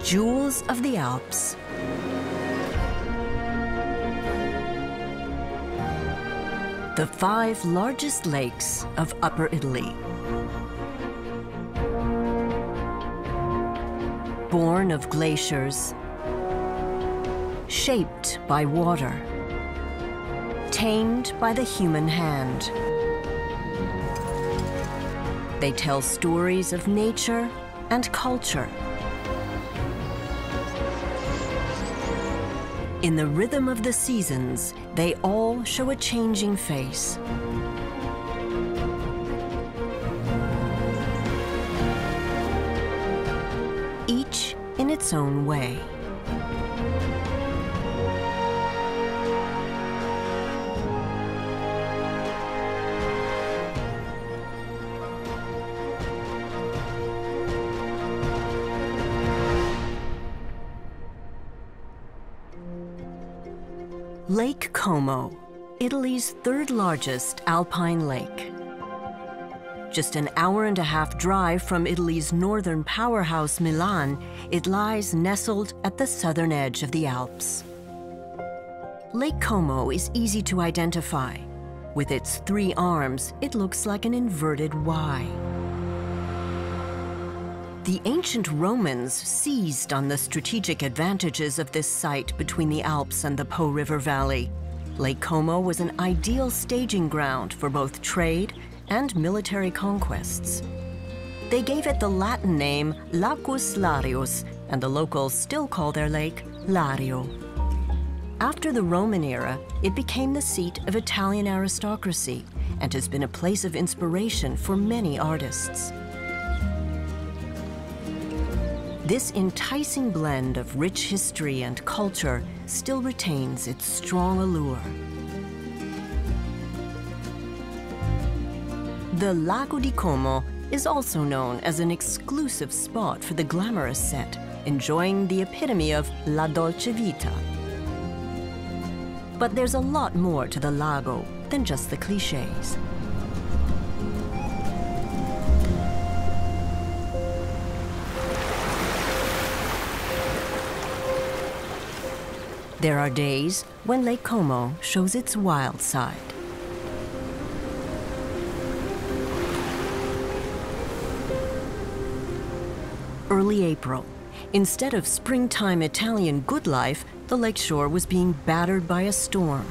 Jewels of the Alps. The 5 largest lakes of Upper Italy. Born of glaciers, shaped by water, tamed by the human hand. They tell stories of nature and culture. In the rhythm of the seasons, they all show a changing face. Each in its own way. Lake Como, Italy's 3rd largest alpine lake. Just an hour-and-a-half drive from Italy's northern powerhouse, Milan, it lies nestled at the southern edge of the Alps. Lake Como is easy to identify. With its 3 arms, it looks like an inverted Y. The ancient Romans seized on the strategic advantages of this site between the Alps and the Po River Valley. Lake Como was an ideal staging ground for both trade and military conquests. They gave it the Latin name Lacus Larius, and the locals still call their lake Lario. After the Roman era, it became the seat of Italian aristocracy and has been a place of inspiration for many artists. This enticing blend of rich history and culture still retains its strong allure. The Lago di Como is also known as an exclusive spot for the glamorous set, enjoying the epitome of la dolce vita. But there's a lot more to the lago than just the clichés. There are days when Lake Como shows its wild side. Early April. Instead of springtime Italian good life, the lakeshore was being battered by a storm.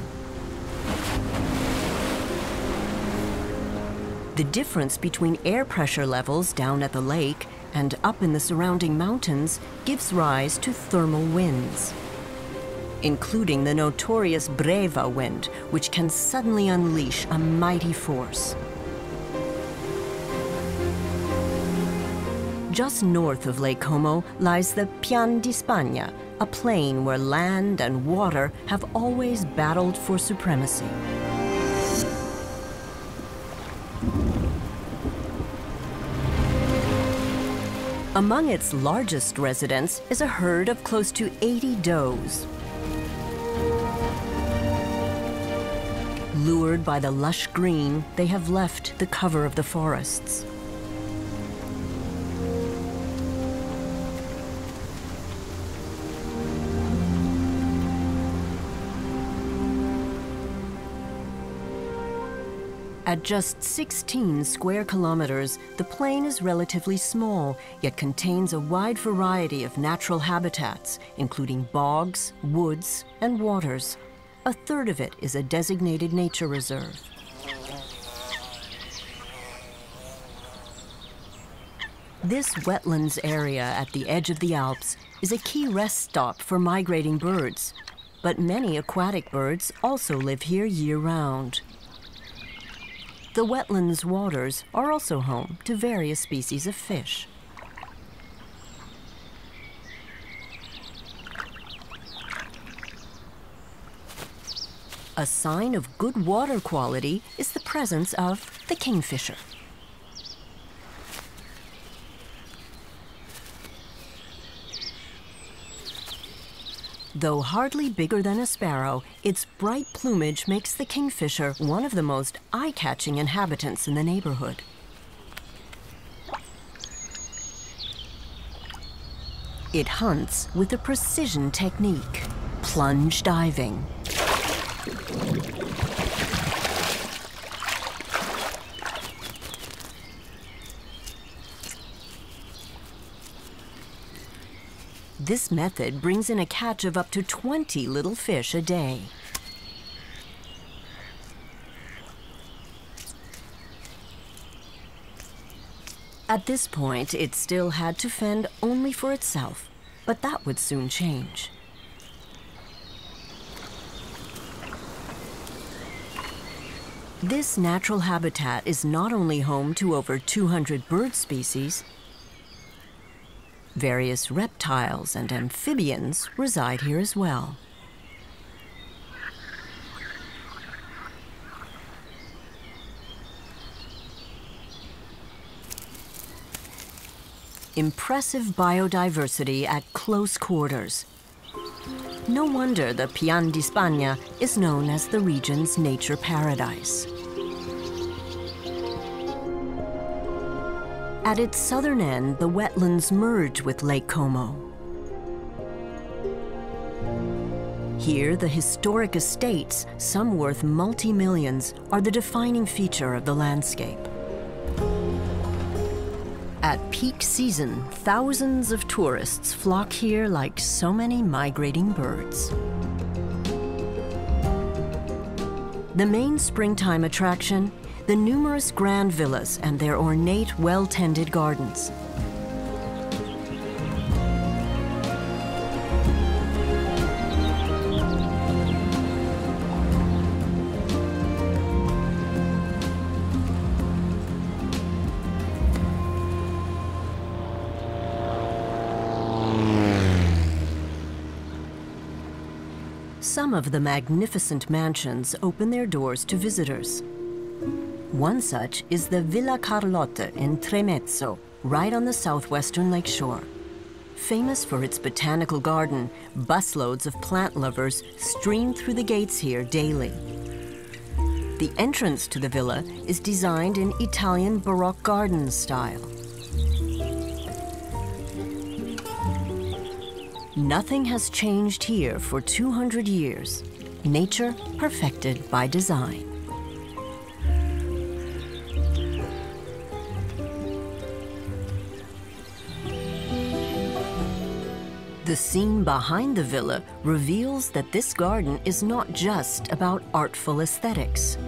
The difference between air pressure levels down at the lake and up in the surrounding mountains gives rise to thermal winds, including the notorious Breva wind, which can suddenly unleash a mighty force. Just north of Lake Como lies the Pian di Spagna, a plain where land and water have always battled for supremacy. Among its largest residents is a herd of close to 80 does. Lured by the lush green, they have left the cover of the forests. At just 16 square kilometers, the plain is relatively small, yet contains a wide variety of natural habitats, including bogs, woods, and waters. A third of it is a designated nature reserve. This wetlands area at the edge of the Alps is a key rest stop for migrating birds, but many aquatic birds also live here year-round. The wetlands waters are also home to various species of fish. A sign of good water quality is the presence of the kingfisher. Though hardly bigger than a sparrow, its bright plumage makes the kingfisher one of the most eye-catching inhabitants in the neighborhood. It hunts with a precision technique, plunge diving. This method brings in a catch of up to 20 little fish a day. At this point, it still had to fend only for itself, but that would soon change. This natural habitat is not only home to over 200 bird species, various reptiles and amphibians reside here as well. Impressive biodiversity at close quarters. No wonder the Pian di Spagna is known as the region's nature paradise. At its southern end, the wetlands merge with Lake Como. Here, the historic estates, some worth multi-millions, are the defining feature of the landscape. At peak season, thousands of tourists flock here like so many migrating birds. The main springtime attraction, the numerous grand villas and their ornate, well-tended gardens. Some of the magnificent mansions open their doors to visitors. One such is the Villa Carlotta in Tremezzo, right on the southwestern lakeshore. Famous for its botanical garden, busloads of plant lovers stream through the gates here daily. The entrance to the villa is designed in Italian Baroque garden style. Nothing has changed here for 200 years. Nature perfected by design. The scene behind the villa reveals that this garden is not just about artful aesthetics.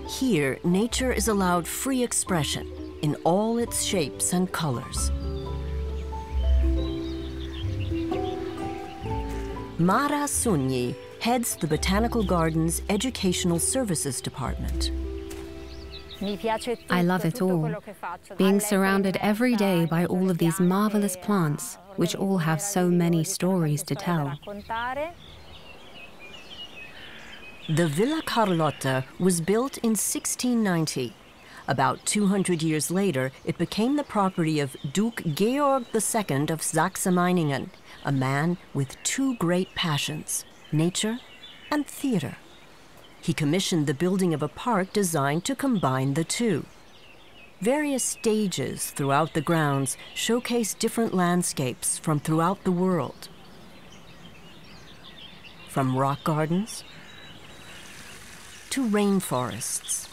Here, nature is allowed free expression in all its shapes and colors. Mara Sugni heads the Botanical Gardens Educational Services Department. I love it all, being surrounded every day by all of these marvelous plants, which all have so many stories to tell. The Villa Carlotta was built in 1690. About 200 years later, it became the property of Duke Georg II of Saxe-Meiningen, a man with two great passions, nature and theater. He commissioned the building of a park designed to combine the two. Various stages throughout the grounds showcase different landscapes from throughout the world. From rock gardens to rainforests.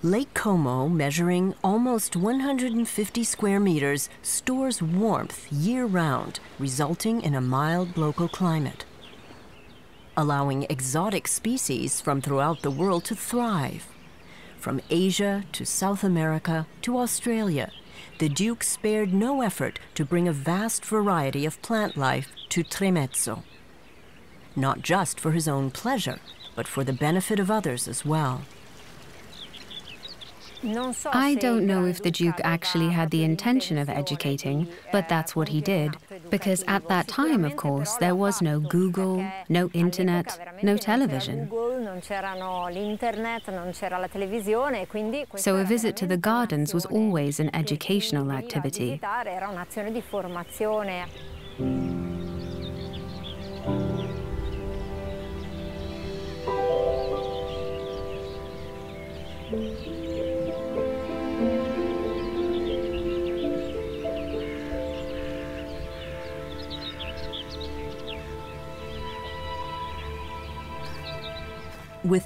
Lake Como, measuring almost 150 square meters, stores warmth year-round, resulting in a mild local climate, allowing exotic species from throughout the world to thrive. From Asia to South America to Australia, the Duke spared no effort to bring a vast variety of plant life to Tremezzo, not just for his own pleasure, but for the benefit of others as well. I don't know if the Duke actually had the intention of educating, but that's what he did. Because at that time, of course, there was no Google, no internet, no television. So a visit to the gardens was always an educational activity. With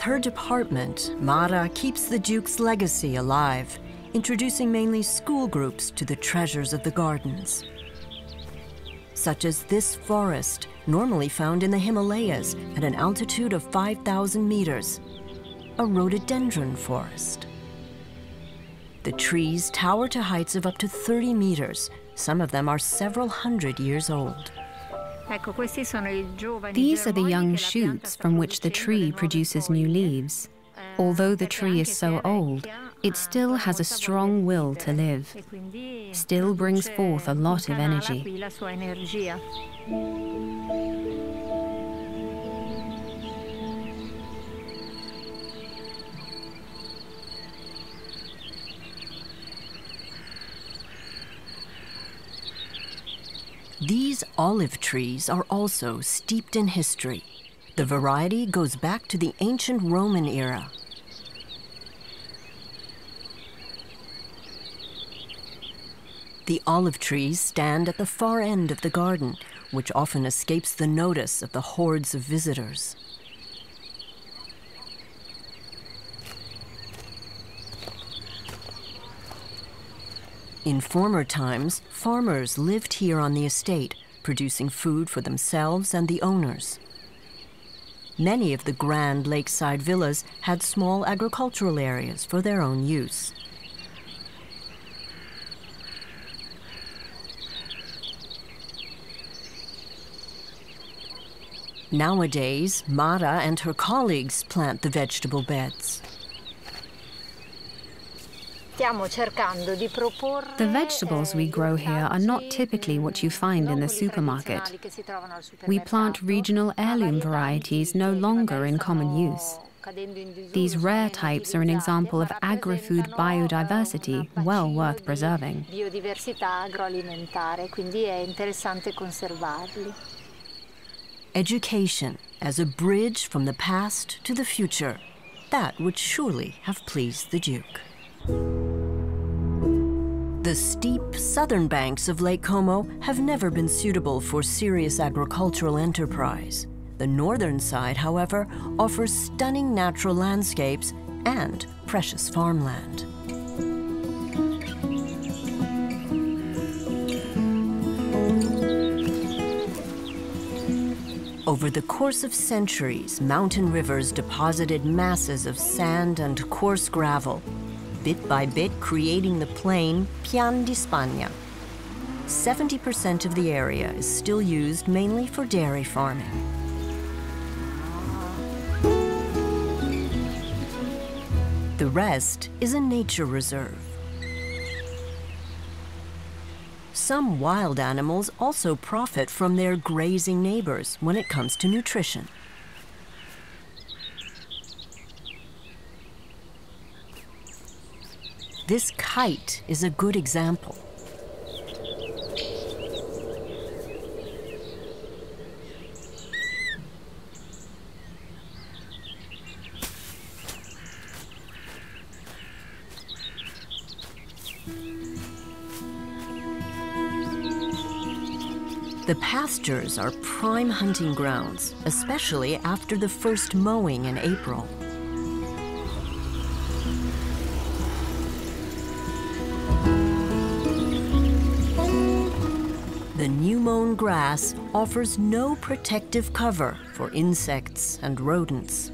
her department, Mara keeps the Duke's legacy alive, introducing mainly school groups to the treasures of the gardens. Such as this forest, normally found in the Himalayas at an altitude of 5,000 meters, a rhododendron forest. The trees tower to heights of up to 30 meters. Some of them are several hundred years old. These are the young shoots from which the tree produces new leaves. Although the tree is so old, it still has a strong will to live, still brings forth a lot of energy. These olive trees are also steeped in history. The variety goes back to the ancient Roman era. The olive trees stand at the far end of the garden, which often escapes the notice of the hordes of visitors. In former times, farmers lived here on the estate, producing food for themselves and the owners. Many of the grand lakeside villas had small agricultural areas for their own use. Nowadays, Mara and her colleagues plant the vegetable beds. The vegetables we grow here are not typically what you find in the supermarket. We plant regional heirloom varieties no longer in common use. These rare types are an example of agri-food biodiversity well worth preserving. Education as a bridge from the past to the future. That would surely have pleased the Duke. The steep southern banks of Lake Como have never been suitable for serious agricultural enterprise. The northern side, however, offers stunning natural landscapes and precious farmland. Over the course of centuries, mountain rivers deposited masses of sand and coarse gravel, bit by bit creating the plain Pian di Spagna. 70% of the area is still used mainly for dairy farming. The rest is a nature reserve. Some wild animals also profit from their grazing neighbors when it comes to nutrition. This kite is a good example. The pastures are prime hunting grounds, especially after the first mowing in April. The new-mown grass offers no protective cover for insects and rodents.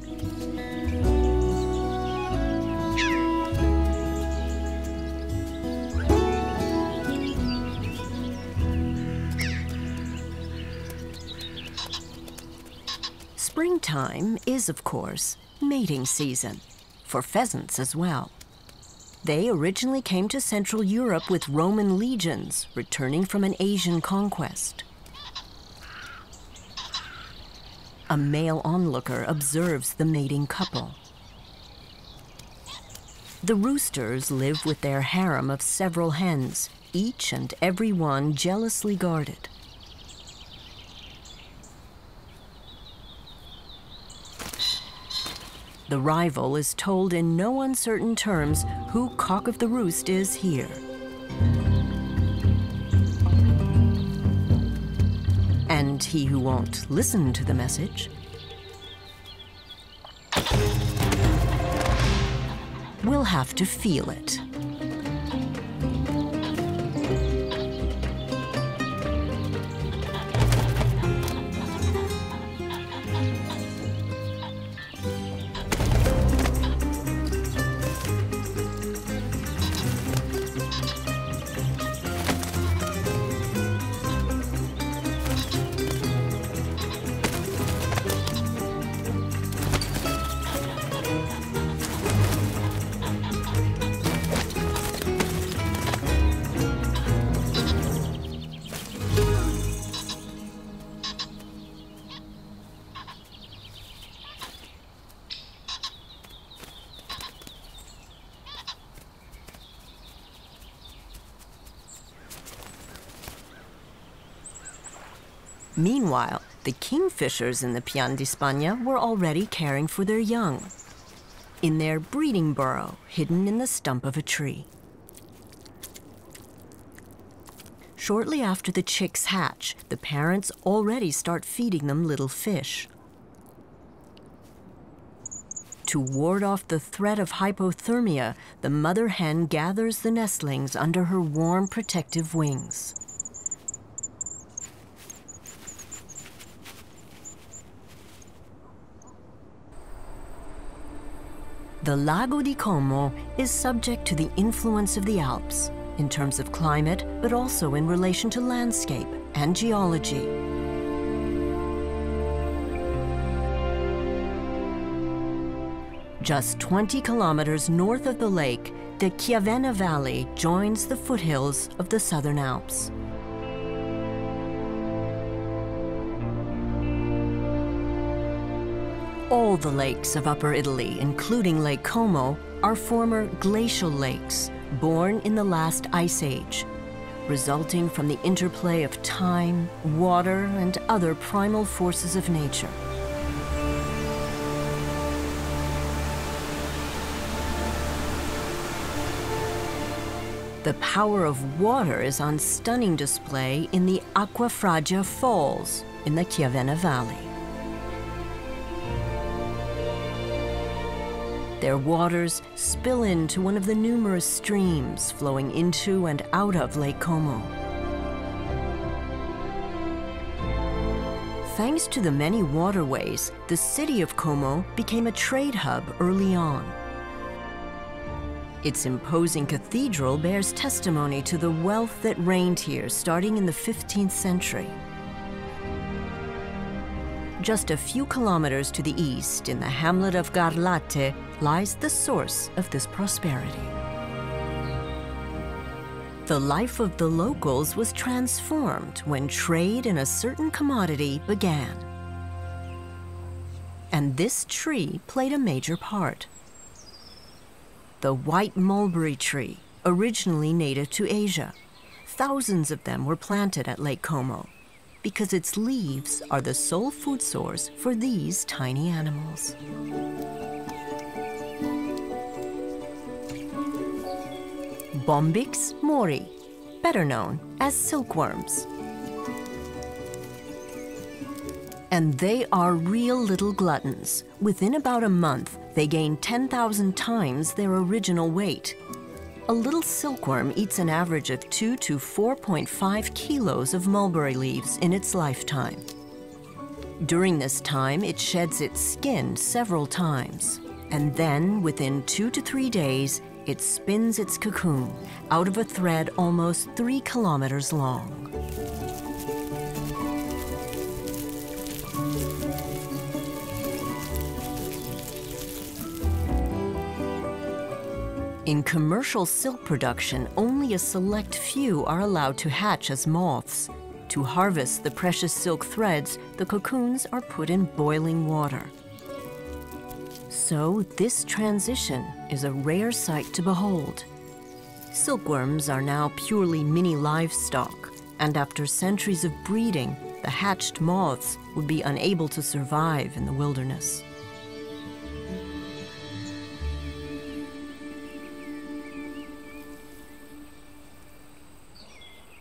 Springtime is, of course, mating season, for pheasants as well. They originally came to Central Europe with Roman legions returning from an Asian conquest. A male onlooker observes the mating couple. The roosters live with their harem of several hens, each and every one jealously guarded. The rival is told in no uncertain terms who Cock of the Roost is here. And he who won't listen to the message will have to feel it. Meanwhile, the kingfishers in the Pian di Spagna were already caring for their young in their breeding burrow hidden in the stump of a tree. Shortly after the chicks hatch, the parents already start feeding them little fish. To ward off the threat of hypothermia, the mother hen gathers the nestlings under her warm, protective wings. The Lago di Como is subject to the influence of the Alps in terms of climate, but also in relation to landscape and geology. Just 20 kilometers north of the lake, the Chiavenna Valley joins the foothills of the Southern Alps. All the lakes of Upper Italy, including Lake Como, are former glacial lakes born in the last ice age, resulting from the interplay of time, water, and other primal forces of nature. The power of water is on stunning display in the Acquafragia Falls in the Chiavenna Valley. Their waters spill into one of the numerous streams flowing into and out of Lake Como. Thanks to the many waterways, the city of Como became a trade hub early on. Its imposing cathedral bears testimony to the wealth that reigned here starting in the 15th century. Just a few kilometers to the east, in the hamlet of Garlate, lies the source of this prosperity. The life of the locals was transformed when trade in a certain commodity began. And this tree played a major part. The white mulberry tree, originally native to Asia. Thousands of them were planted at Lake Como, because its leaves are the sole food source for these tiny animals. Bombyx mori, better known as silkworms. And they are real little gluttons. Within about a month, they gain 10,000 times their original weight. A little silkworm eats an average of 2 to 4.5 kilos of mulberry leaves in its lifetime. During this time, it sheds its skin several times. And then, within 2 to 3 days, it spins its cocoon out of a thread almost 3 kilometers long. In commercial silk production, only a select few are allowed to hatch as moths. To harvest the precious silk threads, the cocoons are put in boiling water. So this transition is a rare sight to behold. Silkworms are now purely mini livestock, and after centuries of breeding, the hatched moths would be unable to survive in the wilderness.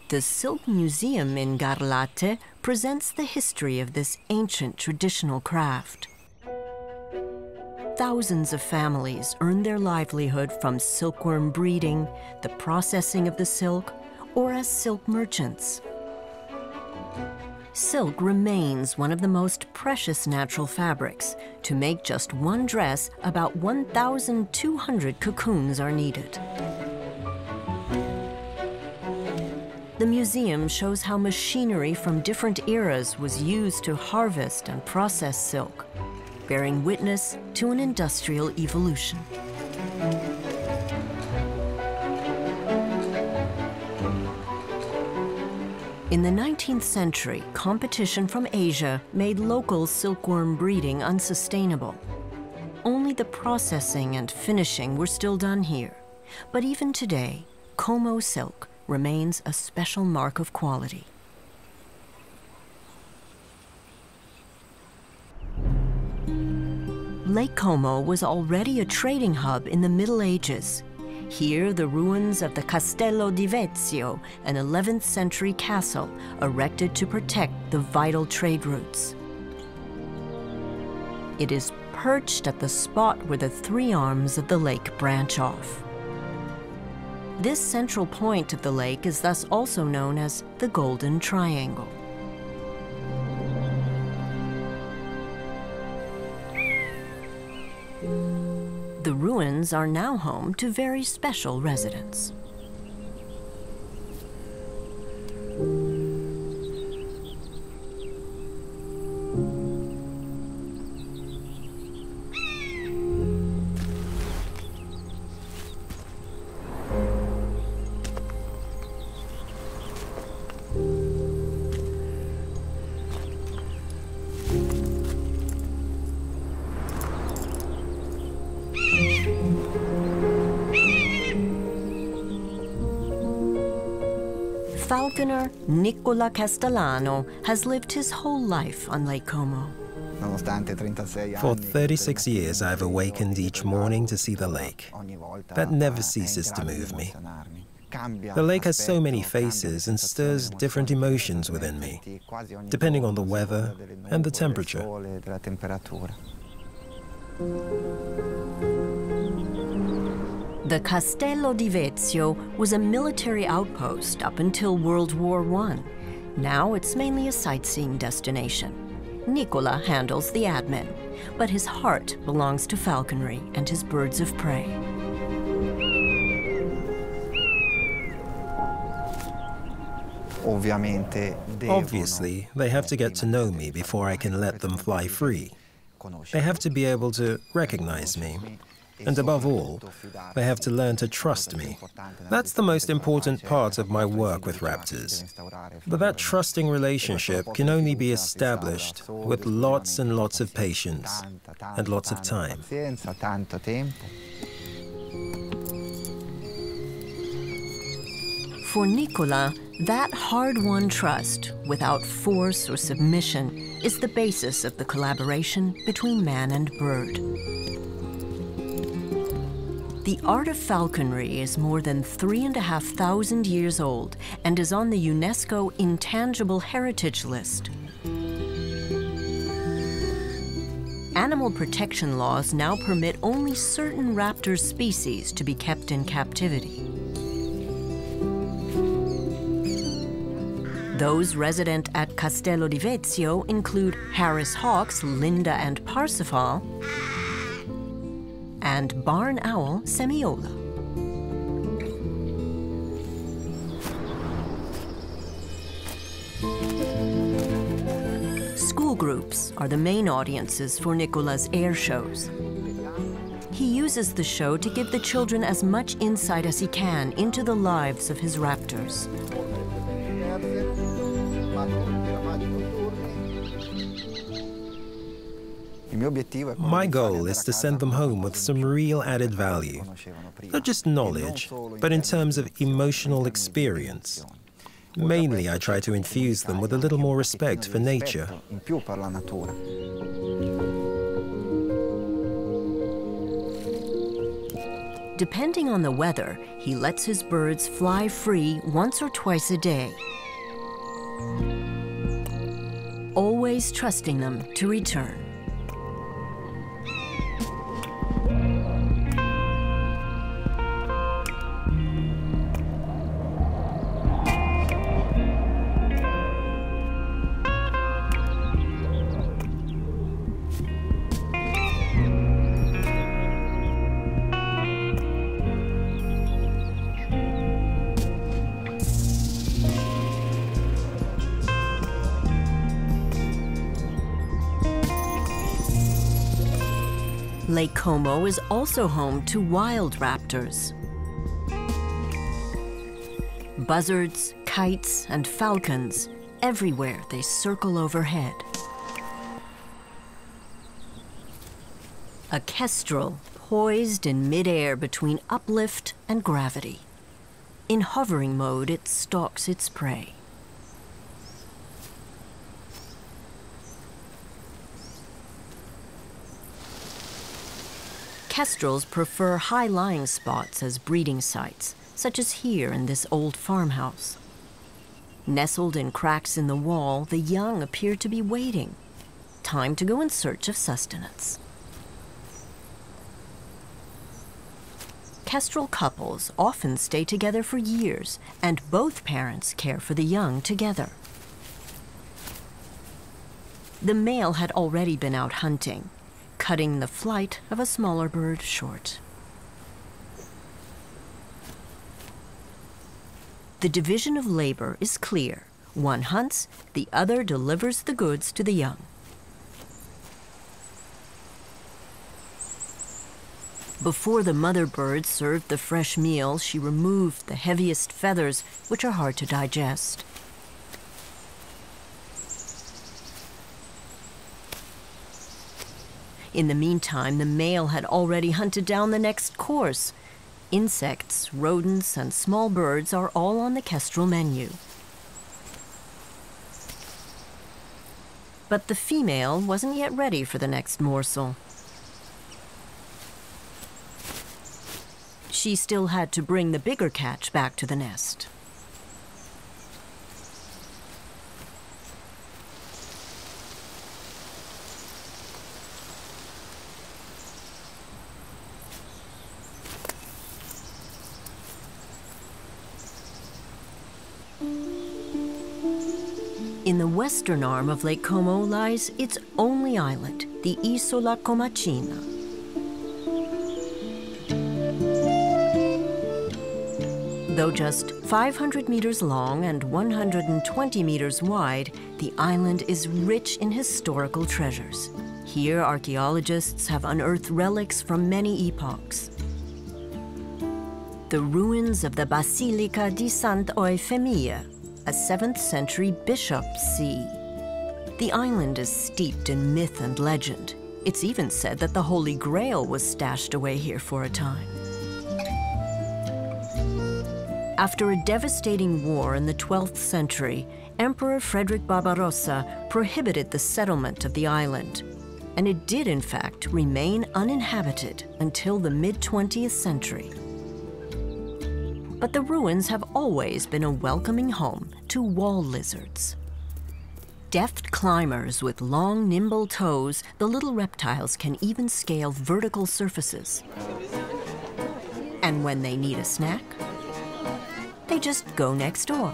The Silk Museum in Garlate presents the history of this ancient traditional craft. Thousands of families earn their livelihood from silkworm breeding, the processing of the silk, or as silk merchants. Silk remains one of the most precious natural fabrics. To make just one dress, about 1,200 cocoons are needed. The museum shows how machinery from different eras was used to harvest and process silk, bearing witness to an industrial evolution. In the 19th century, competition from Asia made local silkworm breeding unsustainable. Only the processing and finishing were still done here. But even today, Como silk remains a special mark of quality. Lake Como was already a trading hub in the Middle Ages. Here, the ruins of the Castello di Vezio, an 11th century castle erected to protect the vital trade routes. It is perched at the spot where the three arms of the lake branch off. This central point of the lake is thus also known as the Golden Triangle. The ruins are now home to very special residents. Falconer Nicola Castellano has lived his whole life on Lake Como. For 36 years, I've awakened each morning to see the lake. That never ceases to move me. The lake has so many faces and stirs different emotions within me, depending on the weather and the temperature. The Castello di Vezio was a military outpost up until World War I. Now it's mainly a sightseeing destination. Nicola handles the admin, but his heart belongs to falconry and his birds of prey. Obviously, they have to get to know me before I can let them fly free. They have to be able to recognize me. And above all, they have to learn to trust me. That's the most important part of my work with raptors. But that trusting relationship can only be established with lots and lots of patience and lots of time. For Nicola, that hard-won trust, without force or submission, is the basis of the collaboration between man and bird. The art of falconry is more than 3,500 years old and is on the UNESCO Intangible Heritage List. Animal protection laws now permit only certain raptor species to be kept in captivity. Those resident at Castello di Vezio include Harris hawks Linda and Parsifal, and barn owl Semiola. School groups are the main audiences for Nicola's air shows. He uses the show to give the children as much insight as he can into the lives of his raptors. My goal is to send them home with some real added value. Not just knowledge, but in terms of emotional experience. Mainly, I try to infuse them with a little more respect for nature. Depending on the weather, he lets his birds fly free once or twice a day, always trusting them to return. Lake Como is also home to wild raptors. Buzzards, kites, and falcons, everywhere they circle overhead. A kestrel poised in midair between uplift and gravity. In hovering mode, it stalks its prey. Kestrels prefer high-lying spots as breeding sites, such as here in this old farmhouse. Nestled in cracks in the wall, the young appear to be waiting. Time to go in search of sustenance. Kestrel couples often stay together for years, and both parents care for the young together. The male had already been out hunting, cutting the flight of a smaller bird short. The division of labor is clear. One hunts, the other delivers the goods to the young. Before the mother bird served the fresh meal, she removed the heaviest feathers, which are hard to digest. In the meantime, the male had already hunted down the next course. Insects, rodents, and small birds are all on the kestrel menu. But the female wasn't yet ready for the next morsel. She still had to bring the bigger catch back to the nest. In the western arm of Lake Como lies its only island, the Isola Comacina. Though just 500 meters long and 120 meters wide, the island is rich in historical treasures. Here, archaeologists have unearthed relics from many epochs. The ruins of the Basilica di Sant'Eufemia, a 7th century bishop's see. The island is steeped in myth and legend. It's even said that the Holy Grail was stashed away here for a time. After a devastating war in the 12th century, Emperor Frederick Barbarossa prohibited the settlement of the island, and it did in fact remain uninhabited until the mid-20th century. But the ruins have always been a welcoming home to wall lizards. Deft climbers with long, nimble toes, the little reptiles can even scale vertical surfaces. And when they need a snack, they just go next door.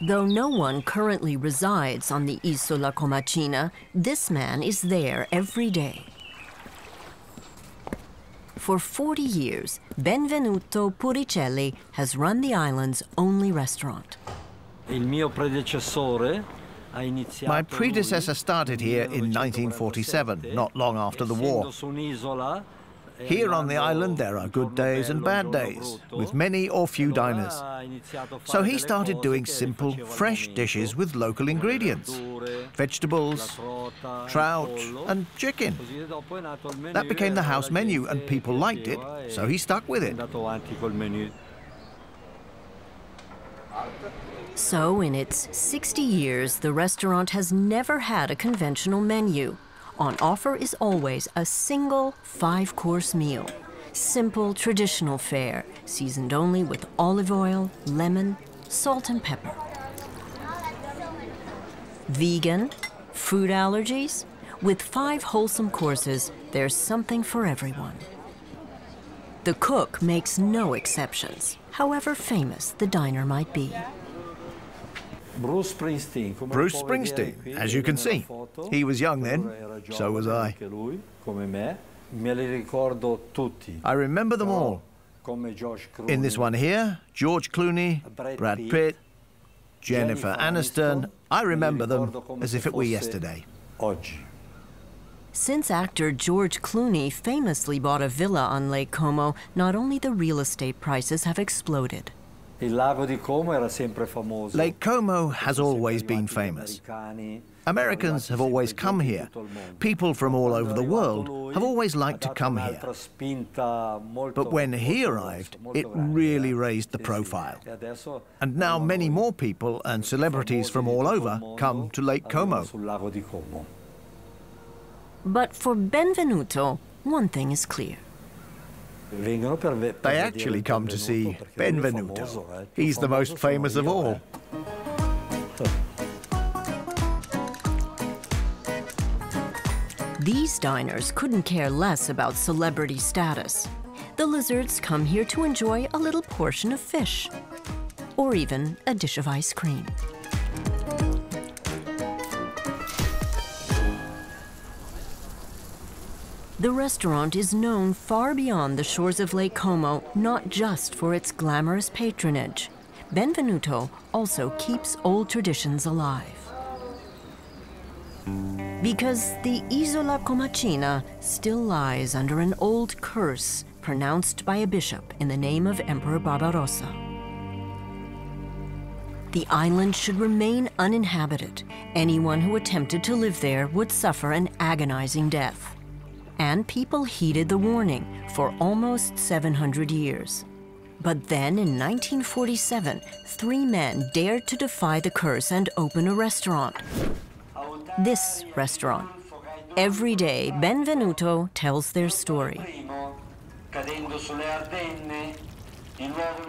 Though no one currently resides on the Isola Comacina, this man is there every day. For 40 years, Benvenuto Puricelli has run the island's only restaurant. Il mio predecessore My predecessor started here in 1947, not long after the war. Here on the island there are good days and bad days, with many or few diners. So he started doing simple, fresh dishes with local ingredients: vegetables, trout and chicken. That became the house menu and people liked it, so he stuck with it. So in its 60 years, the restaurant has never had a conventional menu. On offer is always a single 5-course meal. Simple, traditional fare, seasoned only with olive oil, lemon, salt and pepper. Vegan, food allergies? With 5 wholesome courses, there's something for everyone. The cook makes no exceptions, however famous the diner might be. Bruce Springsteen, as you can see. He was young then, so was I. I remember them all. In this one here, George Clooney, Brad Pitt, Jennifer Aniston. I remember them as if it were yesterday. Since actor George Clooney famously bought a villa on Lake Como, not only the real estate prices have exploded. Lake Como has always been famous. Americans have always come here. People from all over the world have always liked to come here. But when he arrived, it really raised the profile. And now many more people and celebrities from all over come to Lake Como. But for Benvenuto, one thing is clear. They actually come to see Benvenuto. He's the most famous of all. These diners couldn't care less about celebrity status. The lizards come here to enjoy a little portion of fish, or even a dish of ice cream. The restaurant is known far beyond the shores of Lake Como, not just for its glamorous patronage. Benvenuto also keeps old traditions alive. Because the Isola Comacina still lies under an old curse pronounced by a bishop in the name of Emperor Barbarossa. The island should remain uninhabited. Anyone who attempted to live there would suffer an agonizing death. And people heeded the warning for almost 700 years. But then in 1947, 3 men dared to defy the curse and open a restaurant. This restaurant. Every day, Benvenuto tells their story.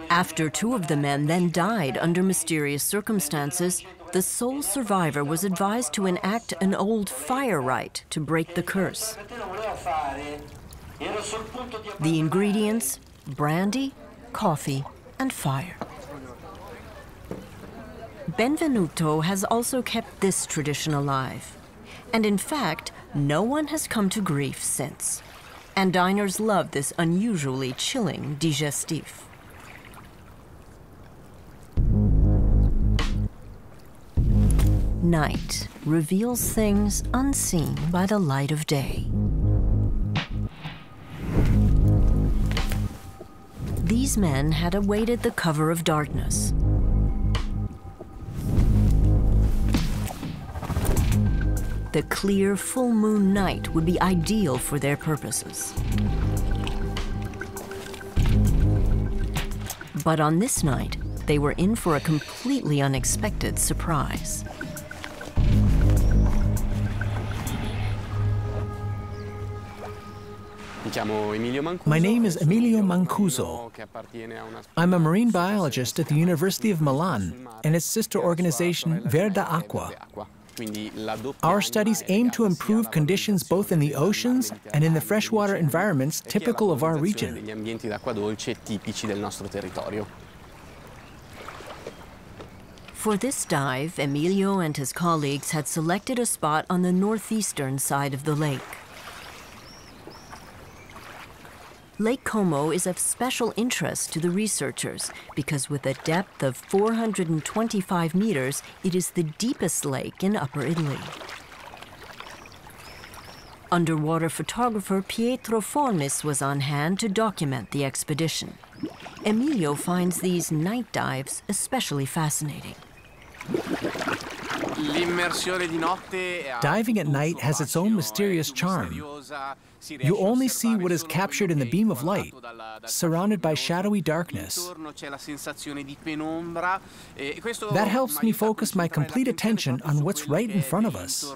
After 2 of the men then died under mysterious circumstances, the sole survivor was advised to enact an old fire rite to break the curse. The ingredients: brandy, coffee, and fire. Benvenuto has also kept this tradition alive. And in fact, no one has come to grief since. And diners love this unusually chilling digestif. Night reveals things unseen by the light of day. These men had awaited the cover of darkness. The clear full moon night would be ideal for their purposes. But on this night, they were in for a completely unexpected surprise. My name is Emilio Mancuso. I'm a marine biologist at the University of Milan and its sister organization Verda Acqua. Our studies aim to improve conditions both in the oceans and in the freshwater environments typical of our region. For this dive, Emilio and his colleagues had selected a spot on the northeastern side of the lake. Lake Como is of special interest to the researchers because with a depth of 425 meters, it is the deepest lake in Upper Italy. Underwater photographer Pietro Formis was on hand to document the expedition. Emilio finds these night dives especially fascinating. Diving at night has its own mysterious charm. You only see what is captured in the beam of light, surrounded by shadowy darkness. That helps me focus my complete attention on what's right in front of us.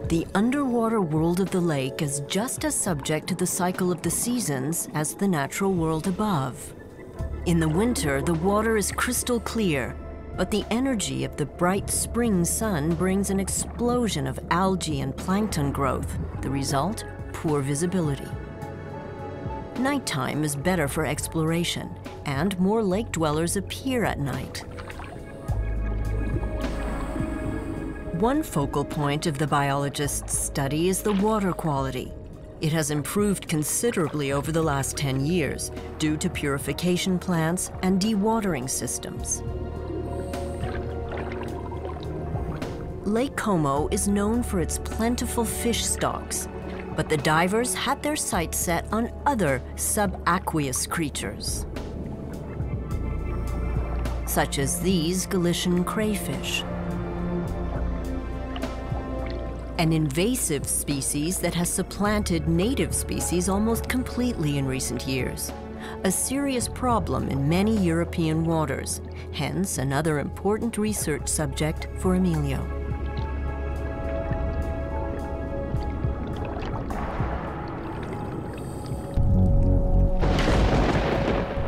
The underwater world of the lake is just as subject to the cycle of the seasons as the natural world above. In the winter, the water is crystal clear, but the energy of the bright spring sun brings an explosion of algae and plankton growth. The result, poor visibility. Nighttime is better for exploration, and more lake dwellers appear at night. One focal point of the biologists' study is the water quality. It has improved considerably over the last 10 years due to purification plants and dewatering systems. Lake Como is known for its plentiful fish stocks, but the divers had their sights set on other subaqueous creatures, such as these Galician crayfish, an invasive species that has supplanted native species almost completely in recent years. A serious problem in many European waters, hence another important research subject for Emilio.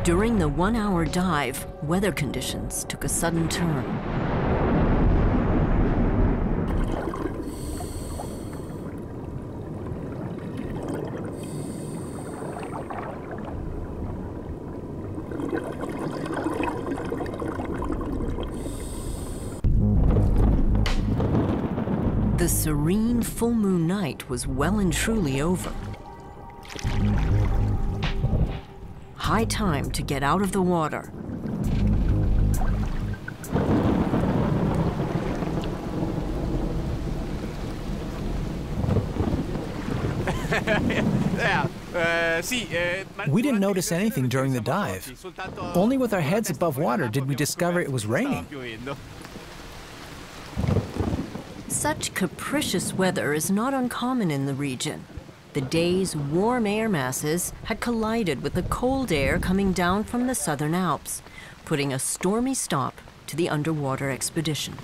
During the 1-hour dive, weather conditions took a sudden turn. The serene full moon night was well and truly over. High time to get out of the water. We didn't notice anything during the dive. Only with our heads above water did we discover it was raining. Such capricious weather is not uncommon in the region. The day's warm air masses had collided with the cold air coming down from the southern Alps, putting a stormy stop to the underwater expedition.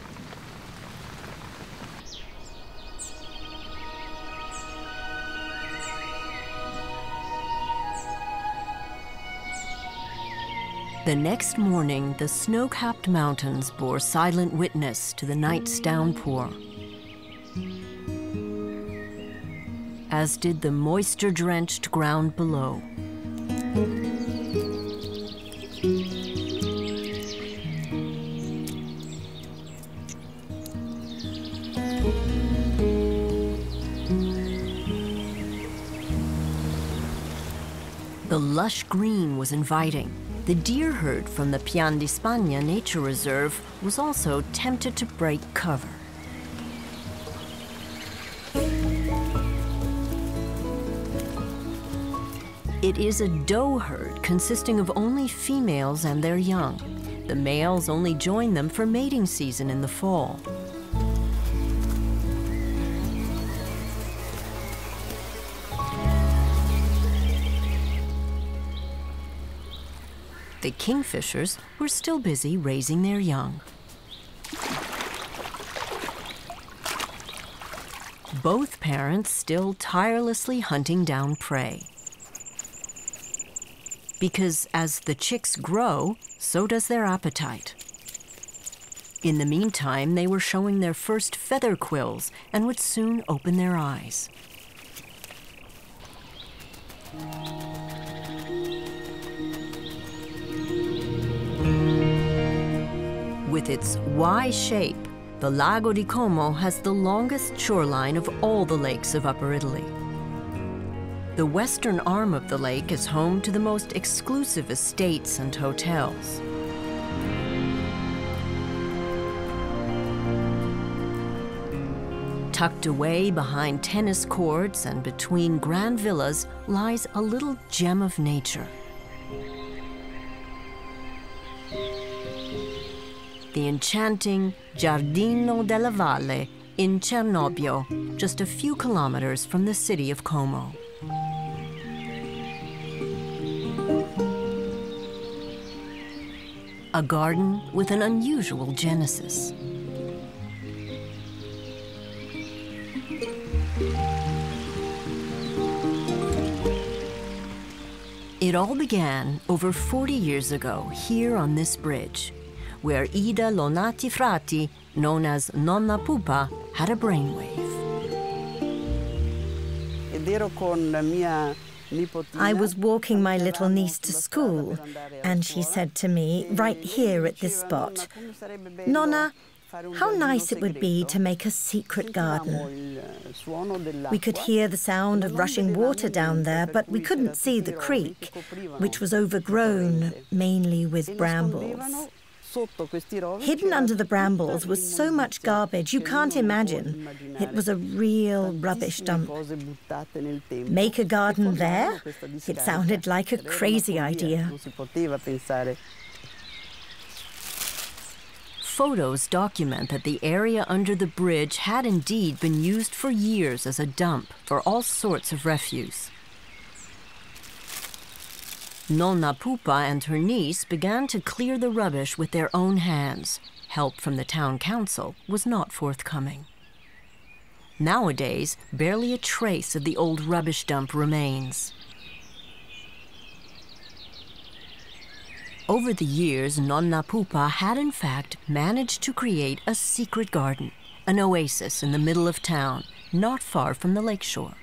The next morning, the snow-capped mountains bore silent witness to the night's downpour, as did the moisture-drenched ground below. The lush green was inviting. The deer herd from the Pian di Spagna Nature Reserve was also tempted to break cover. It is a doe herd consisting of only females and their young. The males only join them for mating season in the fall. The kingfishers were still busy raising their young. Both parents still tirelessly hunting down prey. Because as the chicks grow, so does their appetite. In the meantime, they were showing their first feather quills and would soon open their eyes. With its Y shape, the Lago di Como has the longest shoreline of all the lakes of Upper Italy. The western arm of the lake is home to the most exclusive estates and hotels. Tucked away behind tennis courts and between grand villas lies a little gem of nature. The enchanting Giardino della Valle in Cernobbio, just a few kilometers from the city of Como. A garden with an unusual genesis. It all began over 40 years ago here on this bridge, where Ida Lonati Frati, known as Nonna Pupa, had a brainwave. I was walking my little niece to school, and she said to me, right here at this spot, "Nonna, how nice it would be to make a secret garden." We could hear the sound of rushing water down there, but we couldn't see the creek, which was overgrown mainly with brambles. Hidden under the brambles was so much garbage you can't imagine. It was a real rubbish dump. Make a garden there? It sounded like a crazy idea. Photos document that the area under the bridge had indeed been used for years as a dump for all sorts of refuse. Nonna Pupa and her niece began to clear the rubbish with their own hands. Help from the town council was not forthcoming. Nowadays, barely a trace of the old rubbish dump remains. Over the years, Nonna Pupa had in fact managed to create a secret garden, an oasis in the middle of town, not far from the lakeshore.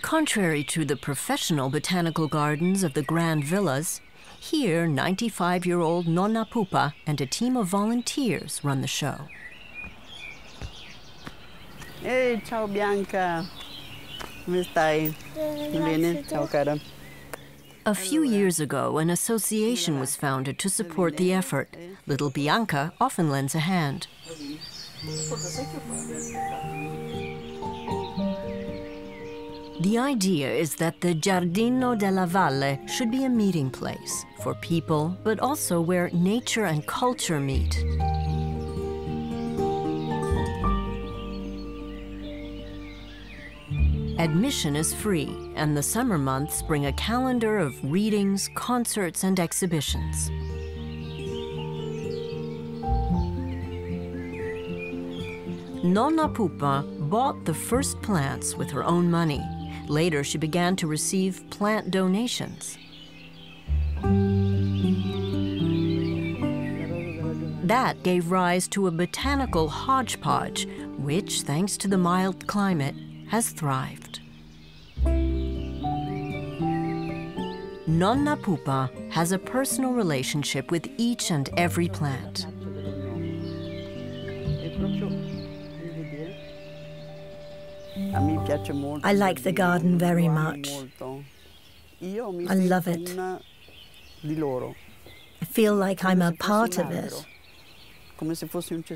Contrary to the professional botanical gardens of the grand villas, here 95-year-old Nonna Pupa and a team of volunteers run the show. Hey, ciao Bianca. Come stai? Bene, ciao cara. A few years ago, an association was founded to support the effort. Little Bianca often lends a hand. The idea is that the Giardino della Valle should be a meeting place for people, but also where nature and culture meet. Admission is free, and the summer months bring a calendar of readings, concerts, and exhibitions. Nonna Pupa bought the first plants with her own money. Later, she began to receive plant donations. That gave rise to a botanical hodgepodge, which, thanks to the mild climate, has thrived. Nonna Pupa has a personal relationship with each and every plant. I like the garden very much. I love it. I feel like I'm a part of it,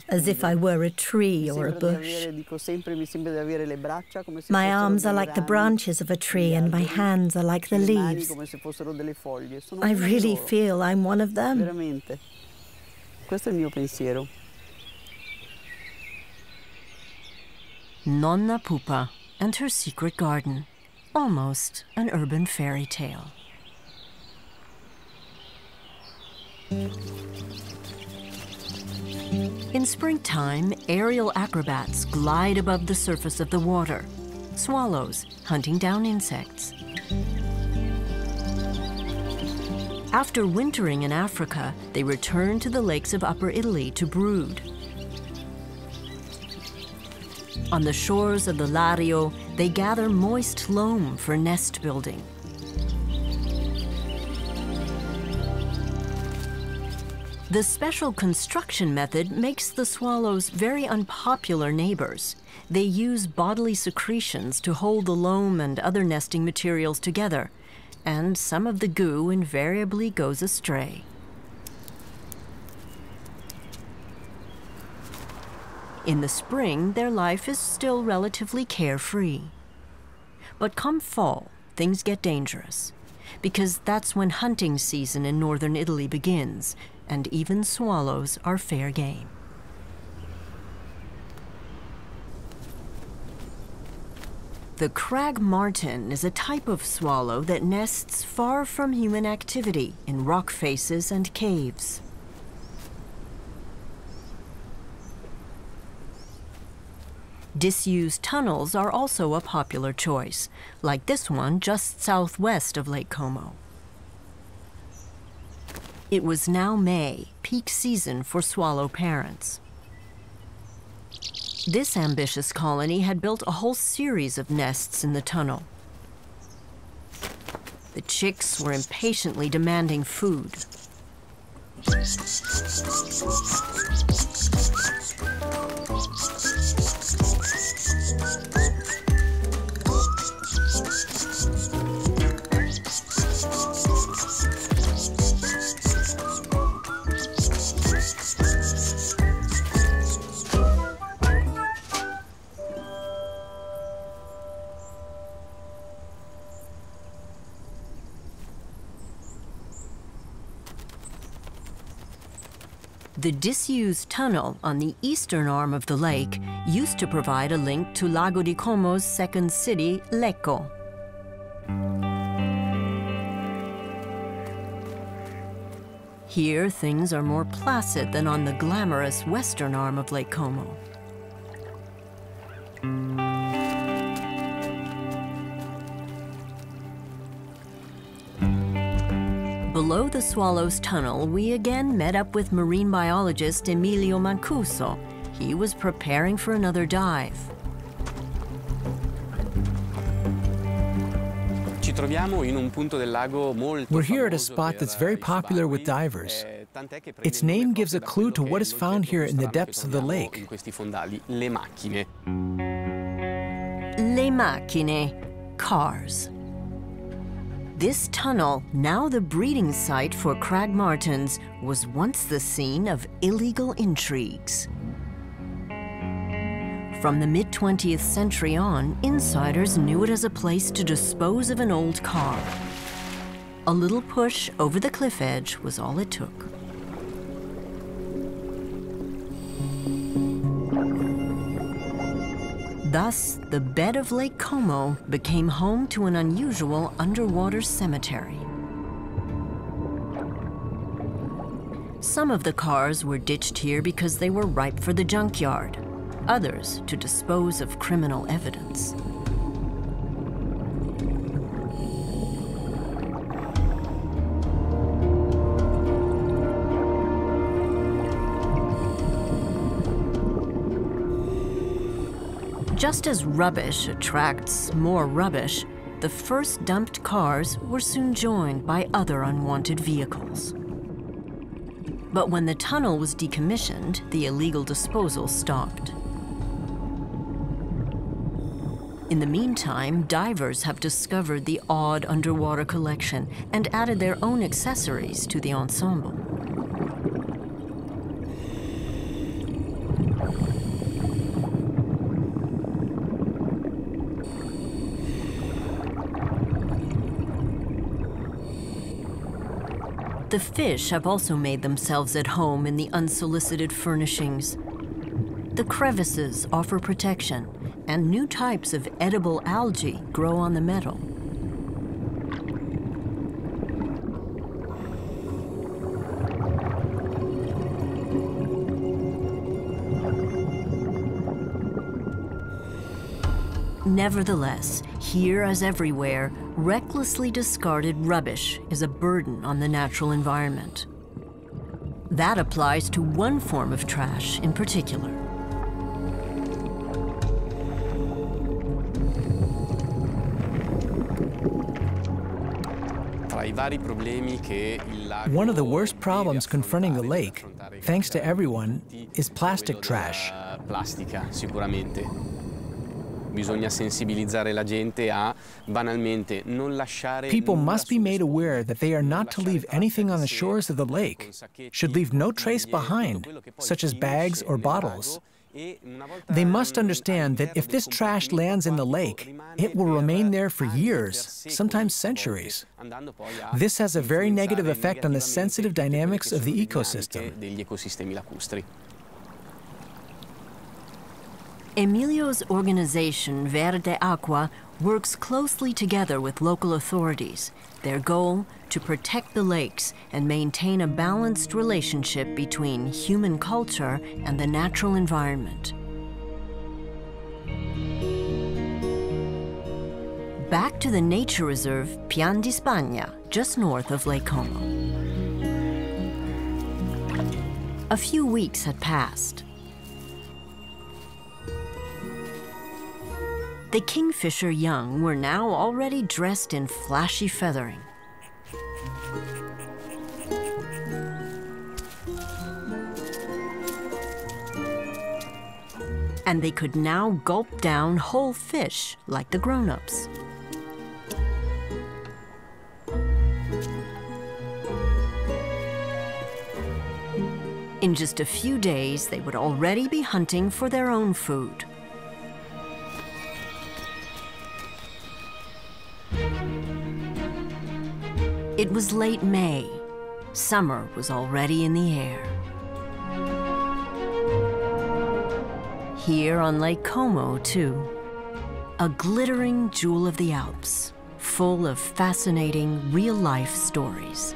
as if I were a tree or a bush. My arms are like the branches of a tree and my hands are like the leaves. I really feel I'm one of them. Questo è il mio pensiero. Nonna Pupa and her secret garden, almost an urban fairy tale. In springtime, aerial acrobats glide above the surface of the water, swallows hunting down insects. After wintering in Africa, they return to the lakes of Upper Italy to brood. On the shores of the Lario, they gather moist loam for nest building. The special construction method makes the swallows very unpopular neighbors. They use bodily secretions to hold the loam and other nesting materials together, and some of the goo invariably goes astray. In the spring, their life is still relatively carefree. But come fall, things get dangerous, because that's when hunting season in northern Italy begins, and even swallows are fair game. The crag martin is a type of swallow that nests far from human activity in rock faces and caves. Disused tunnels are also a popular choice, like this one just southwest of Lake Como. It was now May, peak season for swallow parents. This ambitious colony had built a whole series of nests in the tunnel. The chicks were impatiently demanding food. The disused tunnel on the eastern arm of the lake used to provide a link to Lago di Como's second city, Lecco. Here, things are more placid than on the glamorous western arm of Lake Como. Below the Swallows Tunnel, we again met up with marine biologist Emilio Mancuso. He was preparing for another dive. We're here at a spot that's very popular with divers. Its name gives a clue to what is found here in the depths of the lake. Le macchine, cars. This tunnel, now the breeding site for crag martins, was once the scene of illegal intrigues. From the mid-20th century on, insiders knew it as a place to dispose of an old car. A little push over the cliff edge was all it took. Thus, the bed of Lake Como became home to an unusual underwater cemetery. Some of the cars were ditched here because they were ripe for the junkyard, others to dispose of criminal evidence. Just as rubbish attracts more rubbish, the first dumped cars were soon joined by other unwanted vehicles. But when the tunnel was decommissioned, the illegal disposal stopped. In the meantime, divers have discovered the odd underwater collection and added their own accessories to the ensemble. The fish have also made themselves at home in the unsolicited furnishings. The crevices offer protection, and new types of edible algae grow on the metal. Nevertheless, here as everywhere, recklessly discarded rubbish is a burden on the natural environment. That applies to one form of trash in particular. One of the worst problems confronting the lake, thanks to everyone, is plastic trash. People must be made aware that they are not to leave anything on the shores of the lake, should leave no trace behind, such as bags or bottles. They must understand that if this trash lands in the lake, it will remain there for years, sometimes centuries. This has a very negative effect on the sensitive dynamics of the ecosystem. Emilio's organization, Verde Acqua, works closely together with local authorities. Their goal, to protect the lakes and maintain a balanced relationship between human culture and the natural environment. Back to the nature reserve Pian di Spagna, just north of Lake Como. A few weeks had passed. The kingfisher young were now already dressed in flashy feathering. And they could now gulp down whole fish like the grown-ups. In just a few days, they would already be hunting for their own food. It was late May. Summer was already in the air. Here on Lake Como, too, a glittering jewel of the Alps, full of fascinating real-life stories.